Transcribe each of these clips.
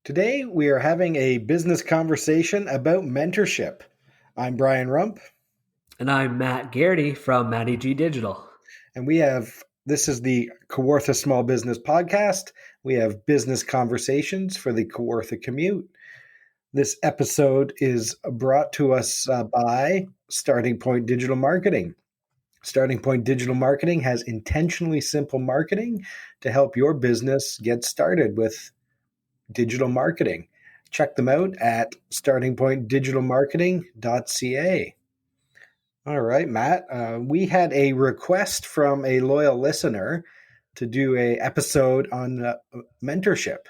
Today, we are having a business conversation about mentorship. I'm Brian Rump, And I'm Matt Garrity from Matty G Digital. and this is the Kawartha Small Business Podcast. We have business conversations for the Kawartha commute. This episode is brought to us by Starting Point Digital Marketing. Starting Point Digital Marketing has intentionally simple marketing to help your business get started with digital marketing. Check them out at startingpointdigitalmarketing.ca. All right, Matt. We had a request from a loyal listener to do a episode on mentorship.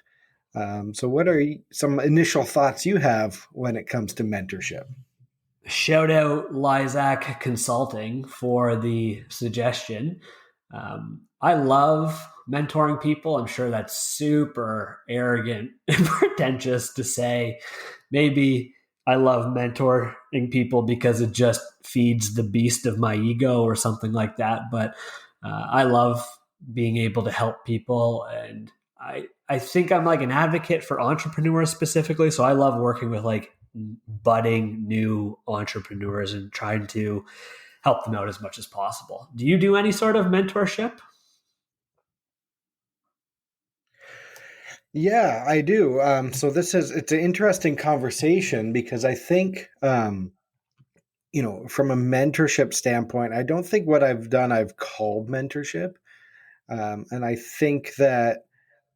So, what are some initial thoughts you have when it comes to mentorship? Shout out Lizac Consulting for the suggestion. I love mentoring people. I'm sure that's super arrogant and pretentious to say. Maybe I love mentoring people because it just feeds the beast of my ego or something like that. But I love being able to help people. And I think I'm like an advocate for entrepreneurs specifically. So I love working with like budding new entrepreneurs and trying to help them out as much as possible. Do you do any sort of mentorship? Yeah, I do. So it's an interesting conversation because I think from a mentorship standpoint, I don't think what I've done I've called mentorship, and I think that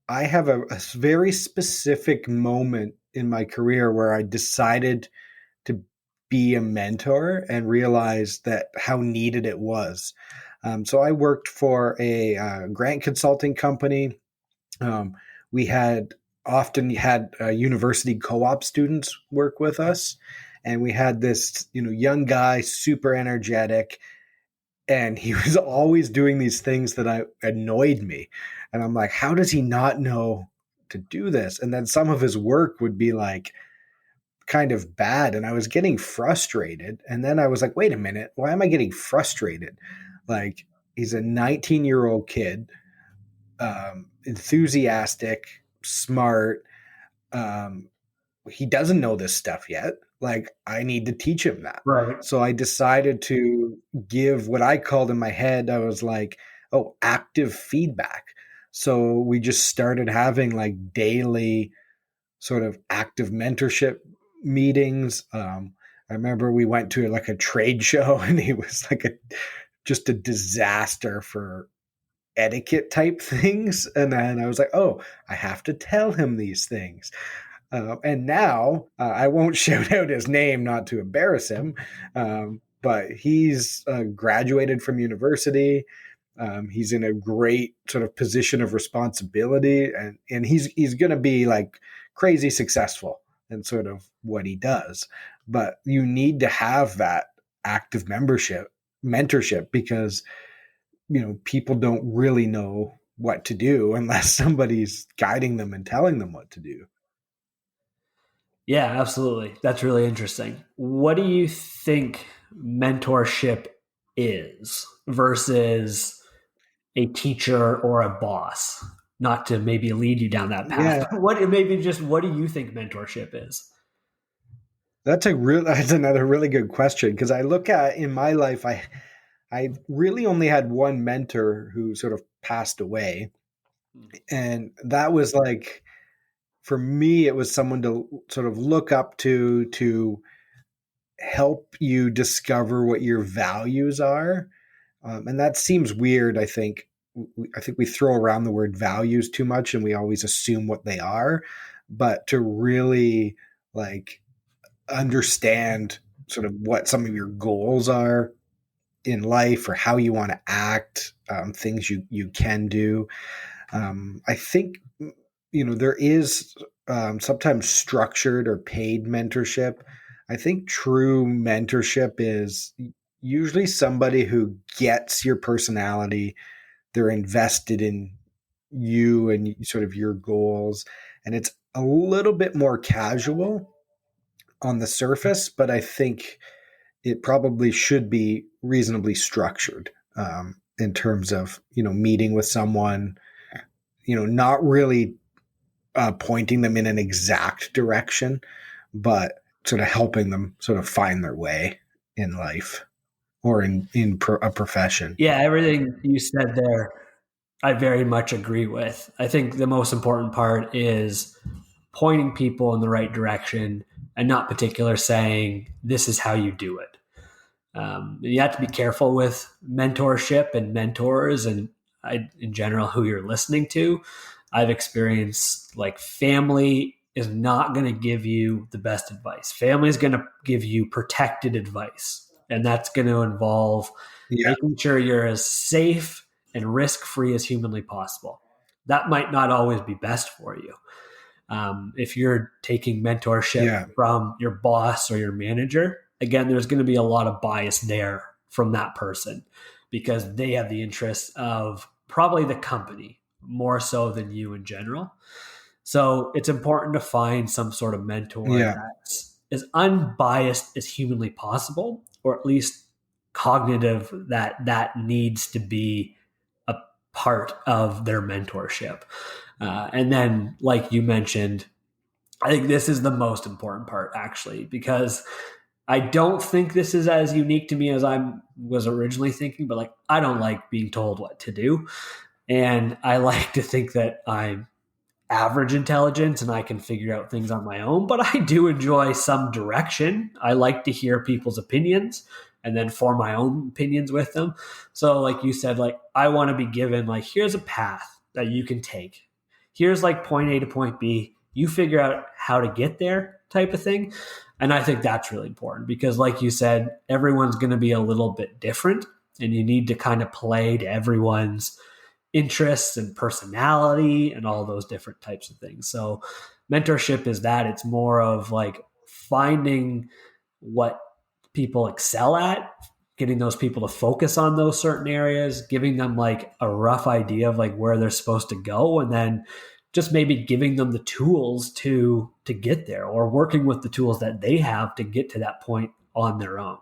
I have a very specific moment in my career where I decided to be a mentor and realized that how needed it was. So I worked for a grant consulting company. Um, we had often had university co-op students work with us, and we had this young guy, super energetic, and he was always doing these things that annoyed me. And I'm like, how does he not know to do this? And then some of his work would be like kind of bad, and I was getting frustrated. And then I was like, wait a minute, why am I getting frustrated? Like, he's a 19-year-old kid, enthusiastic, smart. Um, he doesn't know this stuff yet. Like, I need to teach him that. Right. So I decided to give what I called in my head, I was like, oh, active feedback. So we just started having like daily sort of active mentorship meetings. I remember we went to like a trade show, and he was like just a disaster for etiquette type things. And then I was like, oh, I have to tell him these things. And now I won't shout out his name, not to embarrass him, but he's graduated from university. He's in a great sort of position of responsibility, and he's going to be like crazy successful in sort of what he does. But you need to have that active mentorship, because people don't really know what to do unless somebody's guiding them and telling them what to do. Yeah, absolutely. That's really interesting. What do you think mentorship is versus a teacher or a boss? Not to maybe lead you down that path, Yeah, but what do you think mentorship is? that's another really good question, because I look at in my life, I really only had one mentor who sort of passed away, and that was like, for me, it was someone to sort of look up to help you discover what your values are. And that seems weird. I think we throw around the word values too much, and we always assume what they are. But to really like understand sort of what some of your goals are in life, or how you want to act, things you can do. I think there is sometimes structured or paid mentorship. I think true mentorship is usually somebody who gets your personality. They're invested in you and sort of your goals, and it's a little bit more casual on the surface, but I think it probably should be reasonably structured, in terms of meeting with someone, not really pointing them in an exact direction, but sort of helping them sort of find their way in life or a profession. Yeah, everything you said there, I very much agree with. I think the most important part is pointing people in the right direction and not particular saying this is how you do it. You have to be careful with mentorship and mentors and in general who you're listening to. I've experienced like family is not going to give you the best advice. Family is going to give you protected advice, and that's going to involve Yeah, making sure you're as safe and risk free as humanly possible. That might not always be best for you. If you're taking mentorship yeah, from your boss or your manager, again, there's going to be a lot of bias there from that person because they have the interests of probably the company more so than you in general. So it's important to find some sort of mentor yeah, that's as unbiased as humanly possible, or at least cognitive that needs to be a part of their mentorship. And then, like you mentioned, I think this is the most important part, actually, because I don't think this is as unique to me as I was originally thinking, but like, I don't like being told what to do. And I like to think that I'm average intelligence and I can figure out things on my own, but I do enjoy some direction. I like to hear people's opinions and then form my own opinions with them. So like you said, like I want to be given like here's a path that you can take. Here's like point A to point B. You figure out how to get there type of thing. And I think that's really important because like you said, everyone's going to be a little bit different and you need to kind of play to everyone's interests and personality and all those different types of things. So mentorship is that it's more of like finding what people excel at, getting those people to focus on those certain areas, giving them like a rough idea of like where they're supposed to go and then just maybe giving them the tools to get there or working with the tools that they have to get to that point on their own.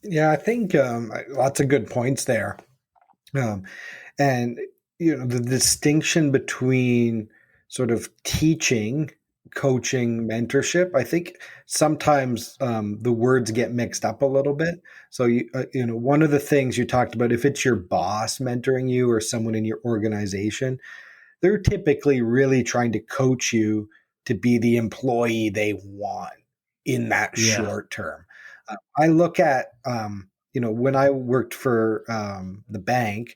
yeah. I think lots of good points there. Um, and the distinction between sort of teaching, coaching, mentorship, I think sometimes the words get mixed up a little bit. So one of the things you talked about, if it's your boss mentoring you or someone in your organization, they're typically really trying to coach you to be the employee they want in that Yeah. short term. I look at when I worked for the bank,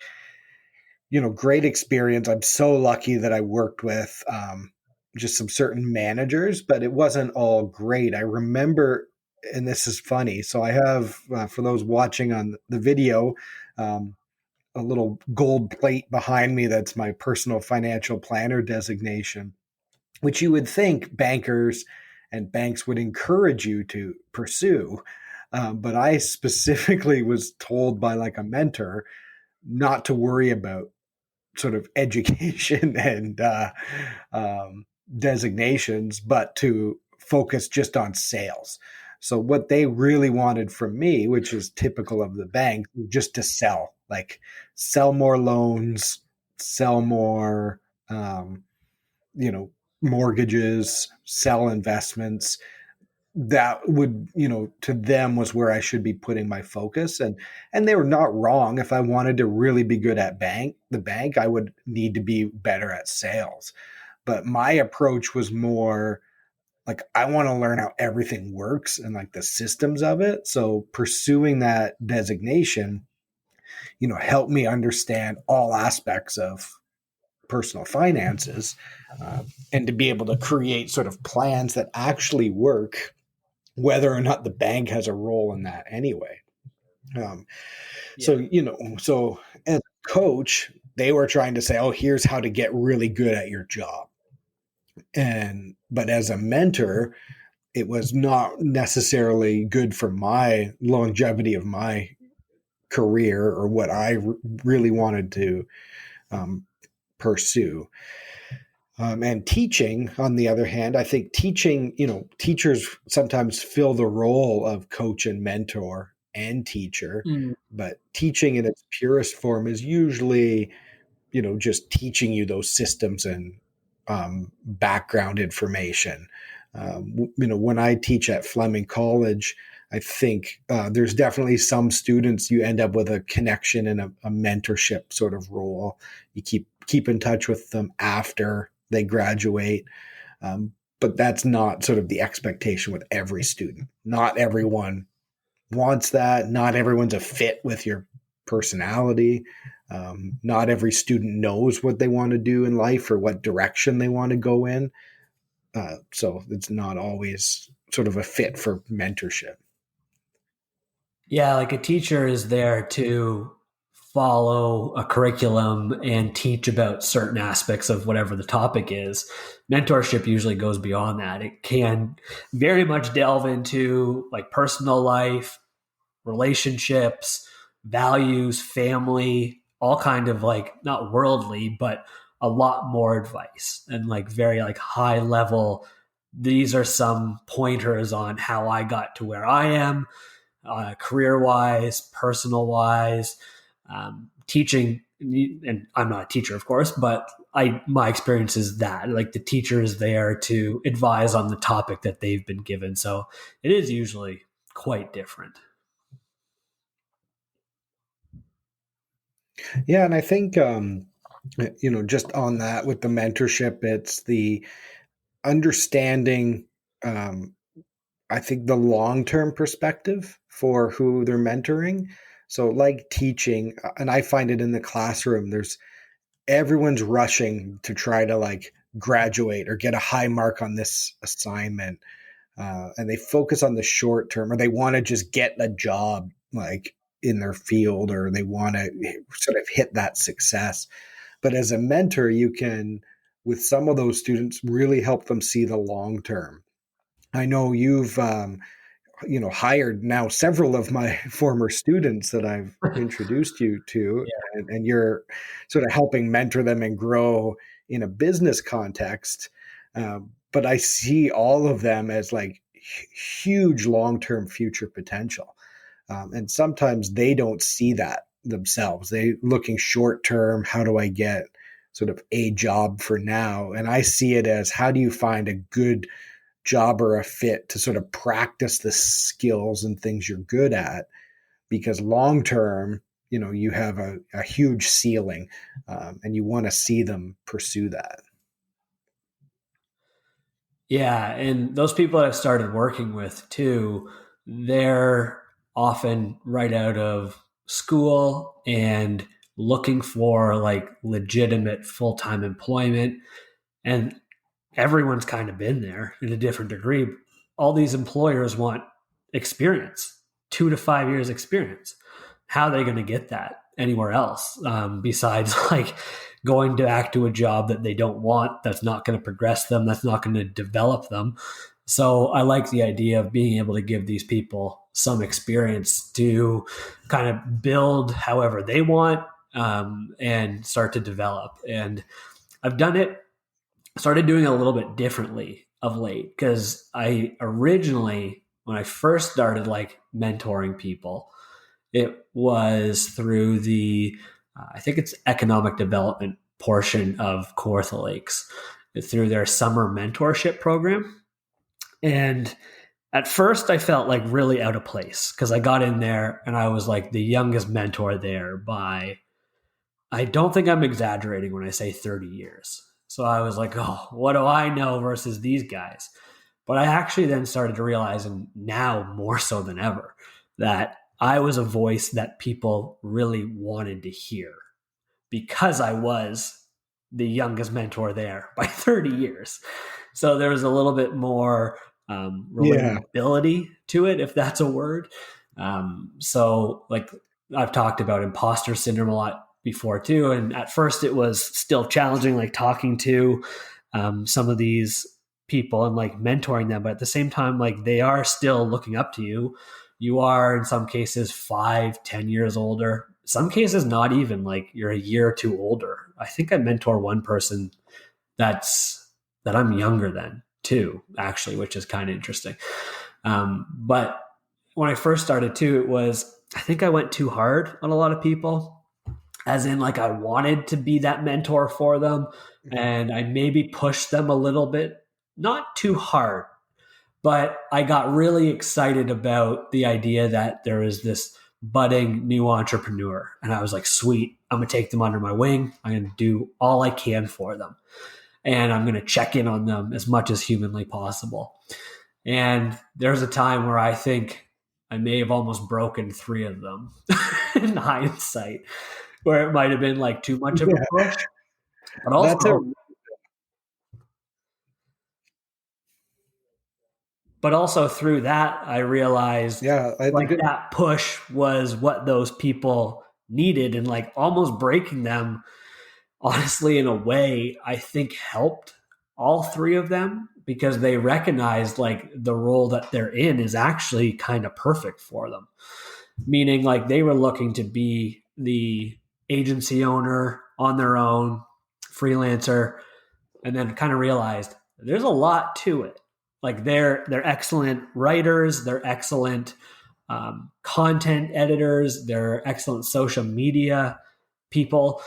great experience. I'm so lucky that I worked with just some certain managers, but it wasn't all great. I remember, and this is funny. So I have, for those watching on the video, um, a little gold plate behind me that's my personal financial planner designation, which you would think bankers and banks would encourage you to pursue. But I specifically was told by like a mentor not to worry about sort of education and designations, but to focus just on sales. So what they really wanted from me, which is typical of the bank, just to sell, like sell more loans, sell more, um, you know, mortgages, sell investments. That would, to them was where I should be putting my focus. And they were not wrong. If I wanted to really be good at the bank, I would need to be better at sales. But my approach was more like I want to learn how everything works and like the systems of it. So pursuing that designation, helped me understand all aspects of personal finances, and to be able to create sort of plans that actually work, whether or not the bank has a role in that anyway. Um, Yeah. so as a coach, they were trying to say, oh, here's how to get really good at your job. But as a mentor, it was not necessarily good for my longevity of my career or what I really wanted to um, pursue. And teaching, on the other hand, I think teachers sometimes fill the role of coach and mentor and teacher, Mm. but teaching in its purest form is usually just teaching you those systems and background information. When I teach at Fleming College, I think there's definitely some students you end up with a connection and a mentorship sort of role. You keep in touch with them after they graduate, but that's not sort of the expectation with every student. Not everyone wants that. Not everyone's a fit with your personality. Not every student knows what they want to do in life or what direction they want to go in. So it's not always sort of a fit for mentorship. Yeah, like a teacher is there to follow a curriculum and teach about certain aspects of whatever the topic is. Mentorship usually goes beyond that. It can very much delve into like personal life, relationships, values, family, all kind of like not worldly, but a lot more advice and like very like high level. These are some pointers on how I got to where I am, career wise, personal wise, teaching. And I'm not a teacher, of course, but my experience is that like the teacher is there to advise on the topic that they've been given. So it is usually quite different. Yeah, and I think just on that with the mentorship, it's the understanding. Um, I think the long term perspective for who they're mentoring. So, like teaching, and I find it in the classroom. There's everyone's rushing to try to like graduate or get a high mark on this assignment, and they focus on the short term, or they want to just get a job like in their field, or they want to sort of hit that success. But as a mentor, you can, with some of those students, really help them see the long term. I know you've hired now several of my former students that I've introduced you to, and you're sort of helping mentor them and grow in a business context. But I see all of them as like huge long-term future potential. And sometimes they don't see that themselves. They looking short term, how do I get sort of a job for now? And I see it as how do you find a good job or a fit to sort of practice the skills and things you're good at, because long term you have a huge ceiling, and you want to see them pursue that. Yeah, and those people that I've started working with too, they're often right out of school and looking for like legitimate full-time employment. And everyone's kind of been there in a different degree. All these employers want experience, 2 to 5 years experience. How are they going to get that anywhere else, besides like going back to a job that they don't want, that's not going to progress them, that's not going to develop them? So I like the idea of being able to give these people some experience to kind of build however they want, and start to develop. And I've done it started doing it a little bit differently of late, because I originally, when I first started like mentoring people, it was through the I think it's economic development portion of Kawartha Lakes, through their summer mentorship program. And at first I felt like really out of place because I got in there and I was like the youngest mentor there by, I don't think I'm exaggerating when I say 30 years. So I was like, oh, what do I know versus these guys? But I actually then started to realize, and now more so than ever, that I was a voice that people really wanted to hear because I was the youngest mentor there by 30 years. So there was a little bit more Yeah. relatability to it, if that's a word. So, like I've talked about imposter syndrome a lot before too. And at first, it was still challenging, like talking to some of these people and like mentoring them. But at the same time, like they are still looking up to you. You are in some cases 5, 10 years older. Some cases not even, like you're a year or two older. I think I mentor one person that's that I'm younger than too, actually, which is kind of interesting. But when I first started too, it was, I think I went too hard on a lot of people. as in like I wanted to be that mentor for them, Mhm. and I maybe pushed them a little bit, not too hard, but I got really excited about the idea that there is this budding new entrepreneur. And I was like, sweet, I'm going to take them under my wing. I'm going to do all I can for them. And I'm going to check in on them as much as humanly possible. And there's a time where I think I may have almost broken three of them in hindsight, where it might have been like too much of a Yeah, push. But that's a also, but also through that, I realized yeah. I like think it, that push was what those people needed, and like almost breaking them, honestly, in a way, I think helped all three of them because they recognized like the role that they're in is actually kind of perfect for them. Meaning, like they were looking to be the agency owner on their own, freelancer, and then kind of realized there's a lot to it. Like they're excellent writers, they're excellent content editors, they're excellent social media people,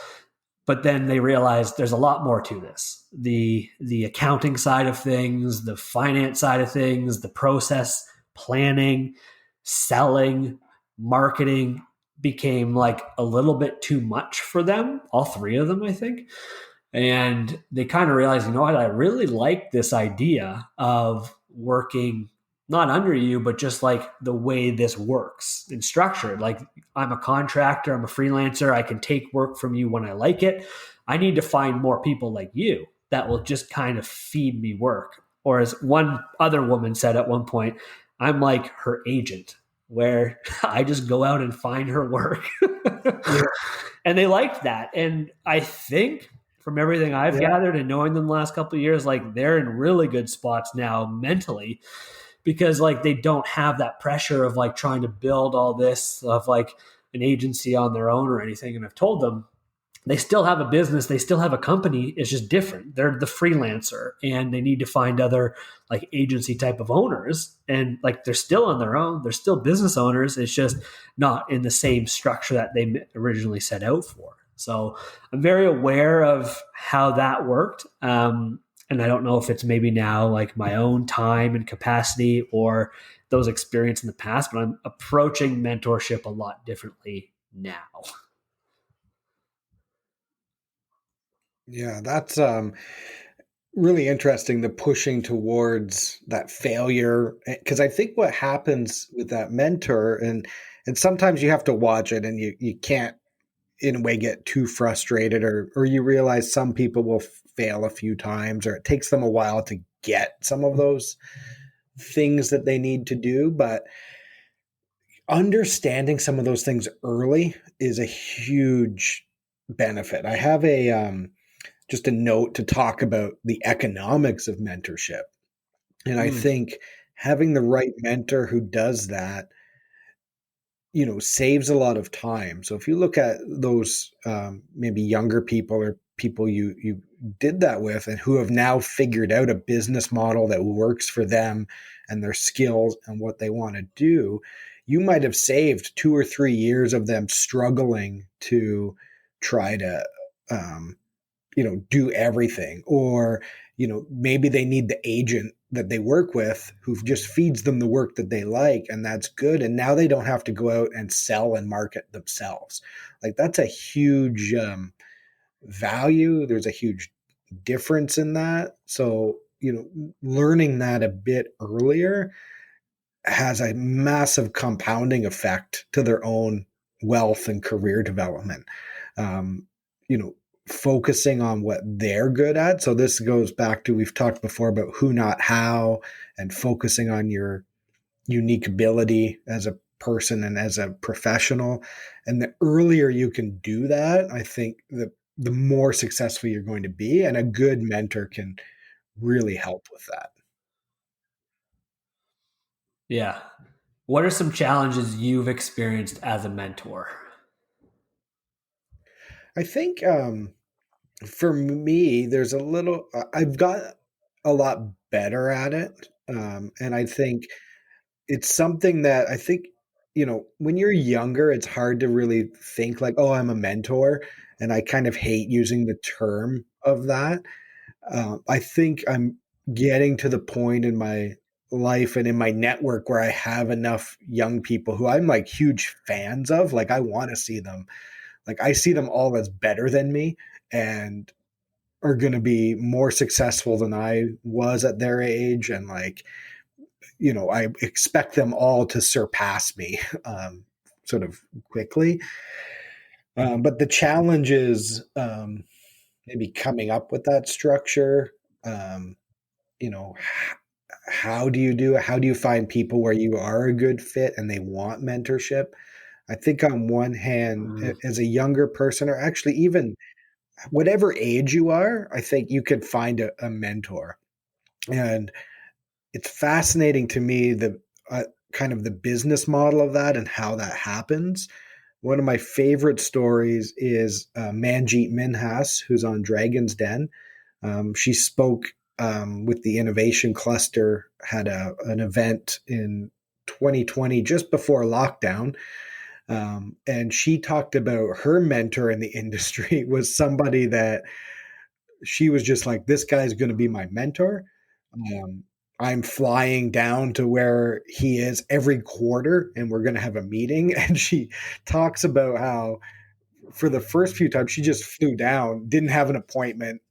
but then they realized there's a lot more to this. The accounting side of things, the finance side of things, the process planning, selling, marketing became like a little bit too much for them, all three of them, I think. And they kind of realized, you know what, I really like this idea of working not under you, but just like the way this works and structured. Like I'm a contractor, I'm a freelancer, I can take work from you when I like it. I need to find more people like you that will just kind of feed me work. Or as one other woman said at one point, I'm like her agent, where I just go out and find her work. yeah, And they liked that. And I think from everything I've yeah, gathered and knowing them the last couple of years, like they're in really good spots now mentally because like they don't have that pressure of like trying to build all this of like an agency on their own or anything. And I've told them they still have a business, they still have a company. It's just different. They're the freelancer and they need to find other like agency type of owners. And like they're still on their own, they're still business owners. It's just not in the same structure that they originally set out for. So I'm very aware of how that worked. And I don't know if it's maybe now like my own time and capacity or those experience in the past, but I'm approaching mentorship a lot differently now. yeah. That's really interesting. The pushing towards that failure, because I think what happens with that mentor, and sometimes you have to watch it, and you can't in a way get too frustrated, or you realize some people will fail a few times, or it takes them a while to get some of those things that they need to do, but understanding some of those things early is a huge benefit. I have a just a note to talk about the economics of mentorship, and I Mm, think having the right mentor who does that, saves a lot of time. So if you look at those maybe younger people or people you did that with and who have now figured out a business model that works for them and their skills and what they want to do, you might have saved 2 or 3 years of them struggling to try to um, do everything, or maybe they need the agent that they work with who just feeds them the work that they like, and that's good, and now they don't have to go out and sell and market themselves. Like that's a huge value. There's a huge difference in that. So learning that a bit earlier has a massive compounding effect to their own wealth and career development. Um, you know, Focusing on what they're good at. So this goes back to, we've talked before about who, not how, and focusing on your unique ability as a person and as a professional. And the earlier you can do that, I think the more successful you're going to be. And a good mentor can really help with that. yeah. What are some challenges you've experienced as a mentor? I think for me, there's a little, I've got a lot better at it. And I think it's something that I think when you're younger, it's hard to really think like, oh, I'm a mentor. And I kind of hate using the term of that. I think I'm getting to the point in my life and in my network where I have enough young people who I'm like huge fans of. Like, I want to see them, like, I see them all as better than me and are going to be more successful than I was at their age. And like, I expect them all to surpass me sort of quickly. But the challenge is maybe coming up with that structure. Um, you know, how do you do it? How do you find people where you are a good fit and they want mentorship? I think on one hand, Mm. as a younger person, or actually even whatever age you are, I think you could find a mentor. And it's fascinating to me the kind of the business model of that and how that happens. One of my favorite stories is Manjeet Minhas, who's on Dragon's Den. She spoke with the Innovation Cluster, had an event in 2020, just before lockdown. And she talked about her mentor in the industry was somebody that she was just like, this guy's going to be my mentor. Um, I'm flying down to where he is every quarter and we're going to have a meeting. And she talks about how for the first few times she just flew down, didn't have an appointment,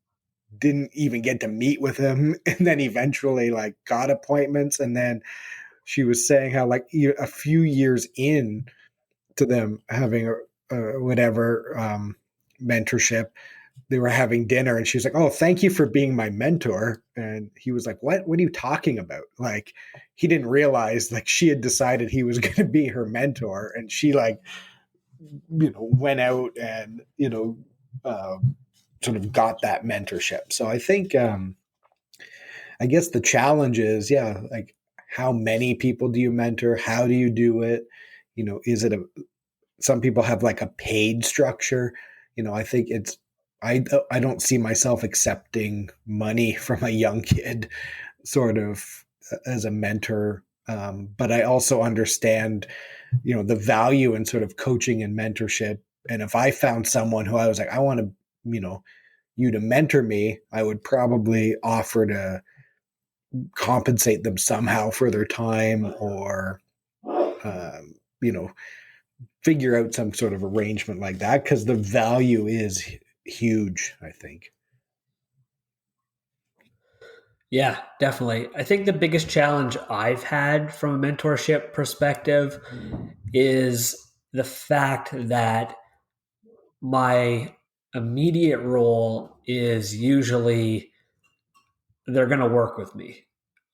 didn't even get to meet with him, and then eventually like got appointments. And then she was saying how like a few years in to them having a whatever mentorship, they were having dinner and she was like, oh, thank you for being my mentor. And he was like, what are you talking about? Like, he didn't realize like she had decided he was going to be her mentor. And she like, went out and, uh, sort of got that mentorship. So I think, I guess the challenge is, yeah, like how many people do you mentor? How do you do it? Is it some people have like a paid structure. I think I don't see myself accepting money from a young kid sort of as a mentor. But I also understand, the value in sort of coaching and mentorship. And if I found someone who I was like, I want to, you to mentor me, I would probably offer to compensate them somehow for their time or, um, you know, figure out some sort of arrangement like that because the value is huge, I think. Yeah, definitely. I think the biggest challenge I've had from a mentorship perspective is the fact that my immediate role is usually they're going to work with me,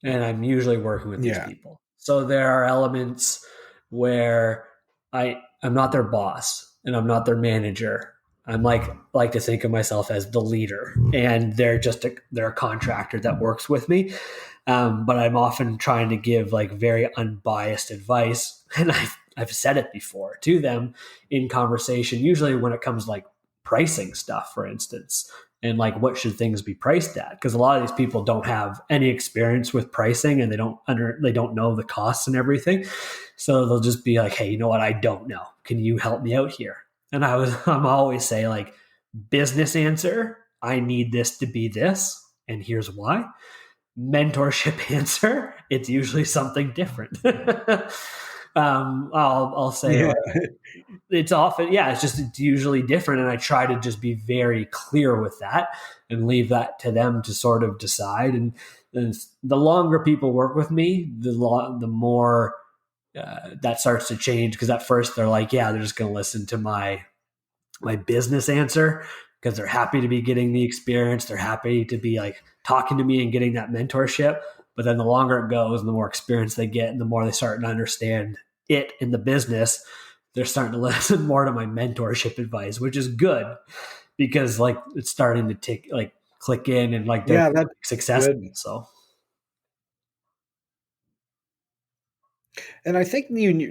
and I'm usually working with these Yeah. people. So there are elements where I'm not their boss and I'm not their manager. I'm like to think of myself as the leader, and they're a contractor that works with me. But I'm often trying to give like very unbiased advice, and I've said it before to them in conversation. Usually when it comes like pricing stuff, for instance, and like what should things be priced at, because a lot of these people don't have any experience with pricing and they don't know the costs and everything, so they'll just be like, hey, you know what, I don't know, can you help me out here? And I'm always say like, business answer, I need this to be this and here's why. Mentorship answer, it's usually something different. I'll say Yeah. like, it's often, yeah, it's usually different, and I try to just be very clear with that and leave that to them to sort of decide. And the longer people work with me, the more that starts to change, because at first they're like, yeah, they're just going to listen to my business answer because they're happy to be getting the experience, they're happy to be like talking to me and getting that mentorship. But then the longer it goes and the more experience they get and the more they start to understand it in the business, they're starting to listen more to my mentorship advice, which is good because like it's starting to click in, and like they're Yeah, that's successful. good. So And I think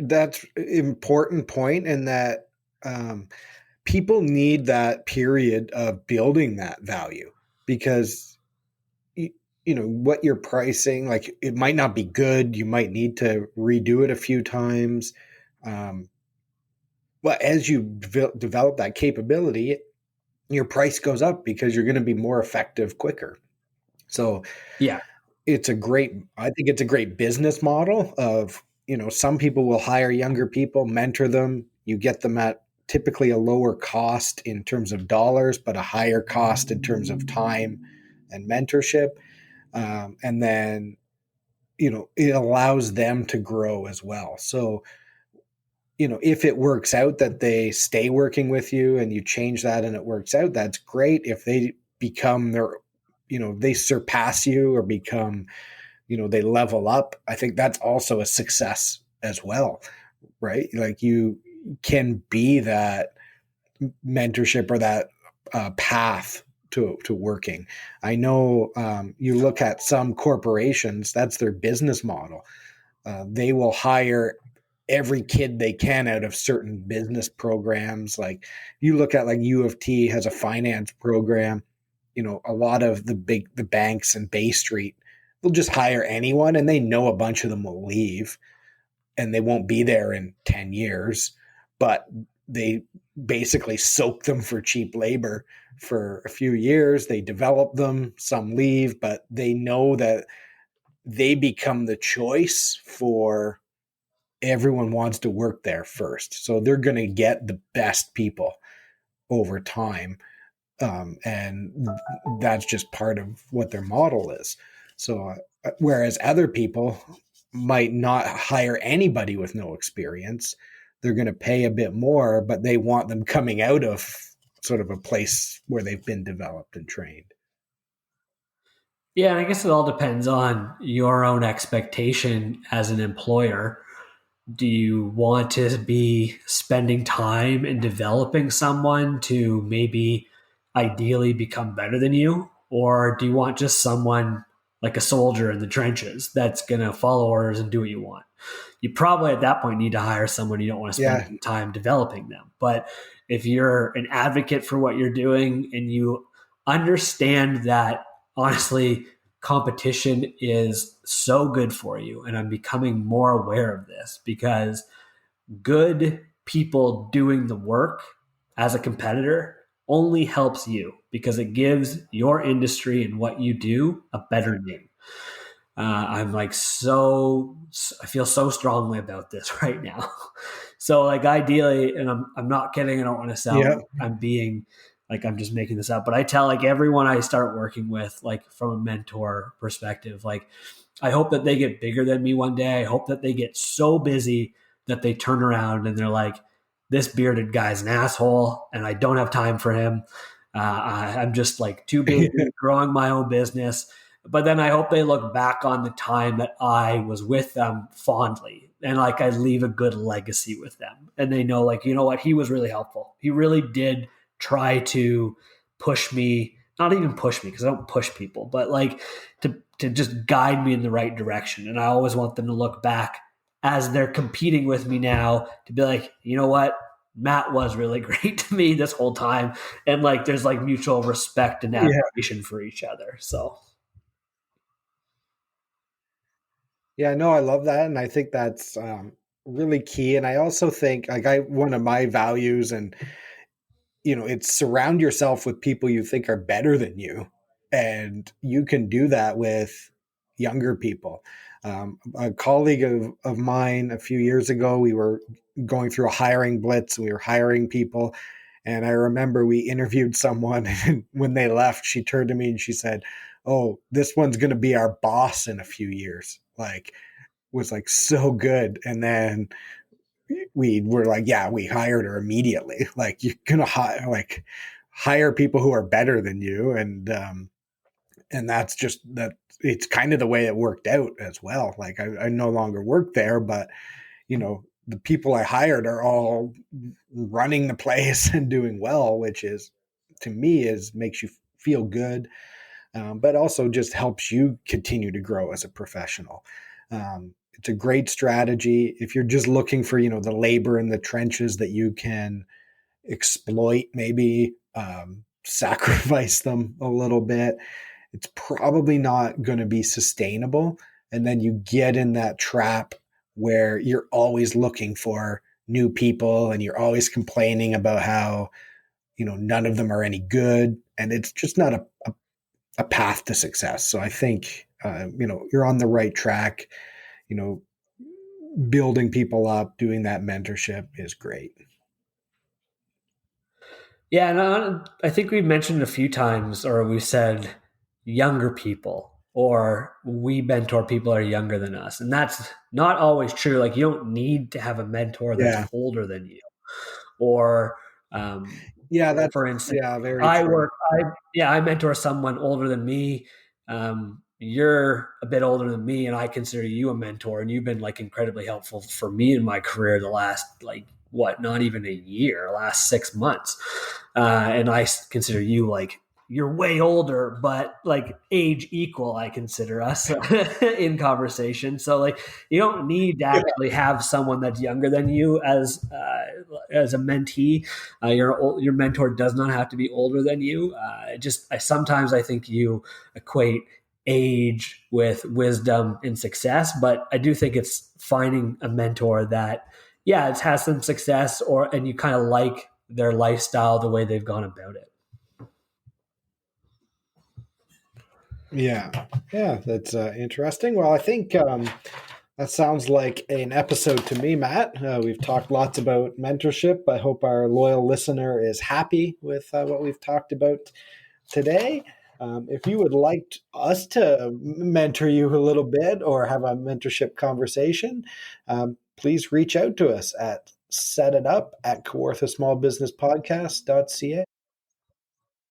that's an important point, and that um, people need that period of building that value because what you're pricing, like, it might not be good. You might need to redo it a few times. Um, but as you develop that capability, your price goes up because you're going to be more effective quicker. So Yeah. I think it's a great business model of, some people will hire younger people, mentor them. You get them at typically a lower cost in terms of dollars, but a higher cost in terms of time and mentorship. And then, it allows them to grow as well. So, if it works out that they stay working with you and you change that and it works out, that's great. If they become they surpass you or become, they level up, I think that's also a success as well, right? Like you can be that mentorship or that path to working. I know you look at some corporations, that's their business model. They will hire every kid they can out of certain business programs. Like you look at like U of T has a finance program. A lot of the banks and Bay Street, they'll just hire anyone, and they know a bunch of them will leave and they won't be there in 10 years, but they basically soak them for cheap labor for a few years. They develop them, some leave, but they know that they become the choice for everyone wants to work there first. So they're going to get the best people over time. And that's just part of what their model is. So, whereas other people might not hire anybody with no experience, they're going to pay a bit more, but they want them coming out of sort of a place where they've been developed and trained. Yeah, and I guess it all depends on your own expectation as an employer. Do you want to be spending time in developing someone to maybe ideally become better than you? Or do you want just someone like a soldier in the trenches that's going to follow orders and do what you want? You probably at that point need to hire someone you don't want to spend Yeah. any time developing them. But if you're an advocate for what you're doing and you understand that honestly, competition is so good for you, and I'm becoming more aware of this because good people doing the work as a competitor only helps you because it gives your industry and what you do a better name. I'm like I feel so strongly about this right now. So like ideally, and I'm not kidding. I don't want to sound Yeah. like I'm being like I'm just making this up, but I tell like everyone I start working with, like from a mentor perspective, like I hope that they get bigger than me one day. I hope that they get so busy that they turn around and they're like, this bearded guy's an asshole, and I don't have time for him. I'm just like too busy growing my own business. But then I hope they look back on the time that I was with them fondly and like I leave a good legacy with them. And they know, like, you know what, he was really helpful. He really did try to push me, not even push me because I don't push people, but like to just guide me in the right direction. And I always want them to look back as they're competing with me now to be like, you know what? Matt was really great to me this whole time. And like there's like mutual respect and Yeah. admiration for each other. So Yeah, no, I love that. And I think that's really key. And I also think like one of my values and it's surround yourself with people you think are better than you. And you can do that with younger people. A colleague of mine a few years ago, we were going through a hiring blitz and we were hiring people. And I remember we interviewed someone, and when they left, she turned to me and she said, "Oh, this one's going to be our boss in a few years." Like, was like so good. And then we were like, yeah, we hired her immediately. Like you're gonna hire people who are better than you, and that's just that. It's kind of the way it worked out as well. Like I no longer work there, but the people I hired are all running the place and doing well, which is to me is makes you feel good, but also just helps you continue to grow as a professional. It's a great strategy if you're just looking for the labor in the trenches that you can exploit, maybe sacrifice them a little bit. It's probably not going to be sustainable, and then you get in that trap where you're always looking for new people and you're always complaining about how, none of them are any good. And it's just not a path to success. So I think, you're on the right track. You know, building people up, doing that mentorship is great. Yeah, and I think we've mentioned a few times, or we've said younger people, or we mentor people that are younger than us. And that's not always true. Like, you don't need to have a mentor that's Yeah. older than you. Or, Yeah. That's, for instance, yeah, very I true. work, I mentor someone older than me. You're a bit older than me, and I consider you a mentor, and you've been like incredibly helpful for me in my career the last, like, what, not even a year, last 6 months. And I consider you like, you're way older, but like age equal, I consider us in conversation. So like, you don't need to actually have someone that's younger than you as a mentee. Your mentor does not have to be older than you. Sometimes I think you equate age with wisdom and success, but I do think it's finding a mentor that, yeah, it has some success, and you kind of like their lifestyle, the way they've gone about it. Yeah. Yeah. That's interesting. Well, I think that sounds like an episode to me, Matt. We've talked lots about mentorship. I hope our loyal listener is happy with what we've talked about today. If you would like us to mentor you a little bit or have a mentorship conversation, please reach out to us at setitup@kawarthasmallbusinesspodcast.ca.